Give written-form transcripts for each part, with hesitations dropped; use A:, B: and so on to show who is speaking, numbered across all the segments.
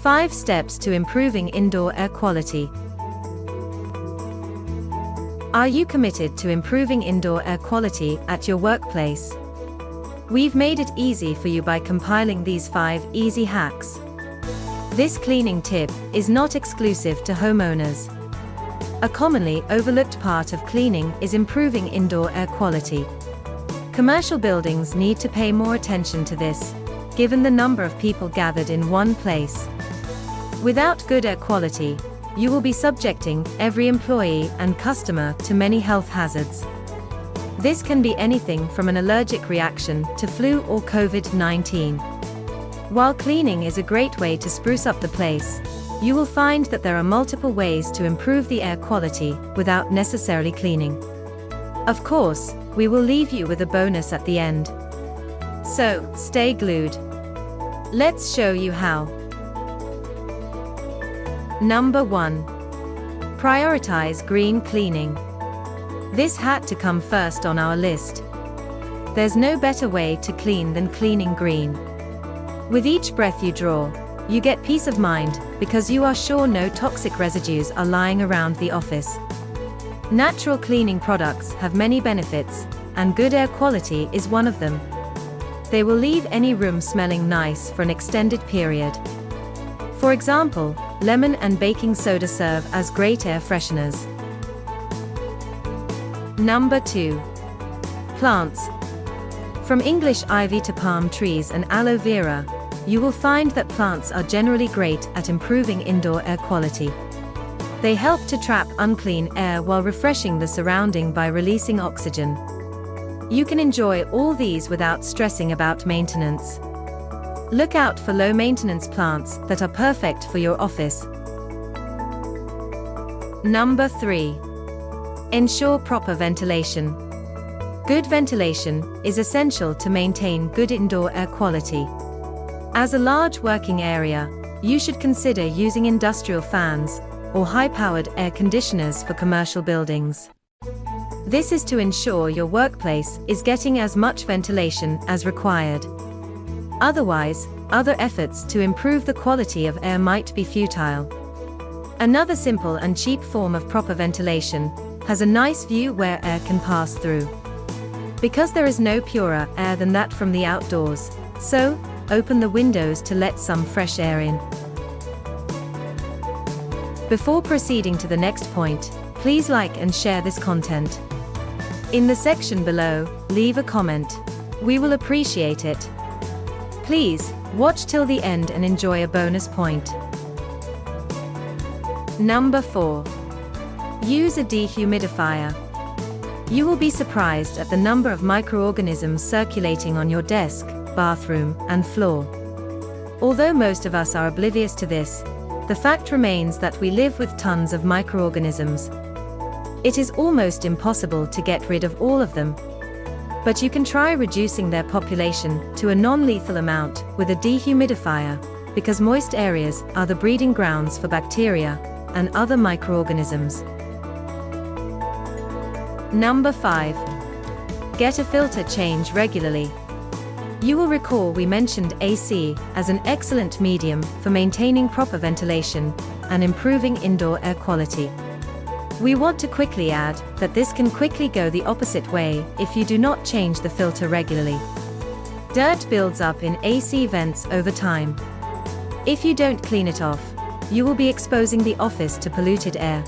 A: 5 steps to improving indoor air quality. Are you committed to improving indoor air quality at your workplace? We've made it easy for you by compiling these 5 easy hacks. This cleaning tip is not exclusive to homeowners. A commonly overlooked part of cleaning is improving indoor air quality. Commercial buildings need to pay more attention to this, given the number of people gathered in one place. Without good air quality, you will be subjecting every employee and customer to many health hazards. This can be anything from an allergic reaction to flu or COVID-19. While cleaning is a great way to spruce up the place, you will find that there are multiple ways to improve the air quality without necessarily cleaning. Of course, we will leave you with a bonus at the end. So, stay glued. Let's show you how. Number 1. Prioritize green cleaning. This had to come first on our list. There's no better way to clean than cleaning green. With each breath you draw, you get peace of mind because you are sure no toxic residues are lying around the office. Natural cleaning products have many benefits, and good air quality is one of them. They will leave any room smelling nice for an extended period. For example, lemon and baking soda serve as great air fresheners. Number 2. Plants. From English ivy to palm trees and aloe vera, you will find that plants are generally great at improving indoor air quality. They help to trap unclean air while refreshing the surrounding by releasing oxygen. You can enjoy all these without stressing about maintenance. Look out for low-maintenance plants that are perfect for your office. Number 3. Ensure proper ventilation. Good ventilation is essential to maintain good indoor air quality. As a large working area, you should consider using industrial fans or high-powered air conditioners for commercial buildings. This is to ensure your workplace is getting as much ventilation as required. Otherwise, other efforts to improve the quality of air might be futile. Another simple and cheap form of proper ventilation has a nice view where air can pass through. Because there is no purer air than that from the outdoors, so open the windows to let some fresh air in. Before proceeding to the next point, please like and share this content. In the section below, leave a comment. We will appreciate it. Please, watch till the end and enjoy a bonus point. Number 4. Use a dehumidifier. You will be surprised at the number of microorganisms circulating on your desk, bathroom, and floor. Although most of us are oblivious to this, the fact remains that we live with tons of microorganisms. It is almost impossible to get rid of all of them. But you can try reducing their population to a non-lethal amount with a dehumidifier, because moist areas are the breeding grounds for bacteria and other microorganisms. Number 5. Get a filter change regularly. You will recall we mentioned AC as an excellent medium for maintaining proper ventilation and improving indoor air quality. We want to quickly add that this can quickly go the opposite way if you do not change the filter regularly. Dirt builds up in AC vents over time. If you don't clean it off, you will be exposing the office to polluted air.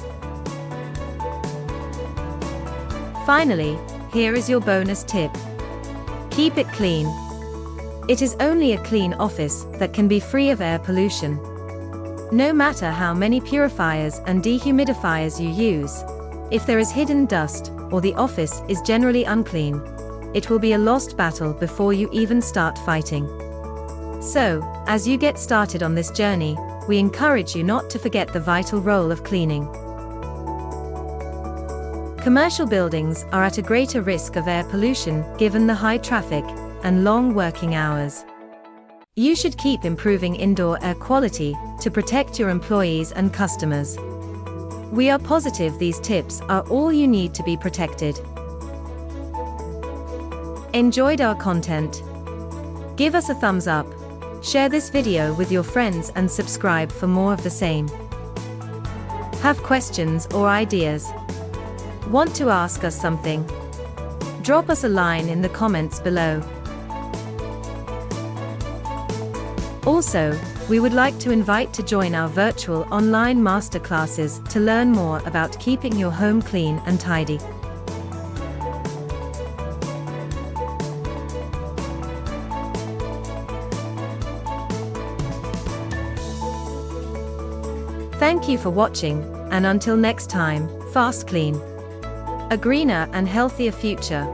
A: Finally, here is your bonus tip. Keep it clean. It is only a clean office that can be free of air pollution. No matter how many purifiers and dehumidifiers you use, if there is hidden dust or the office is generally unclean, it will be a lost battle before you even start fighting. So, as you get started on this journey, we encourage you not to forget the vital role of cleaning. Commercial buildings are at a greater risk of air pollution given the high traffic and long working hours. You should keep improving indoor air quality to protect your employees and customers. We are positive these tips are all you need to be protected. Enjoyed our content? Give us a thumbs up, Share this video with your friends and subscribe for more of the same. Have questions or ideas? Want to ask us something? Drop us a line in the comments below. Also, we would like to invite to join our virtual online masterclasses to learn more about keeping your home clean and tidy. Thank you for watching, and until next time, FastKlean. A greener and healthier future.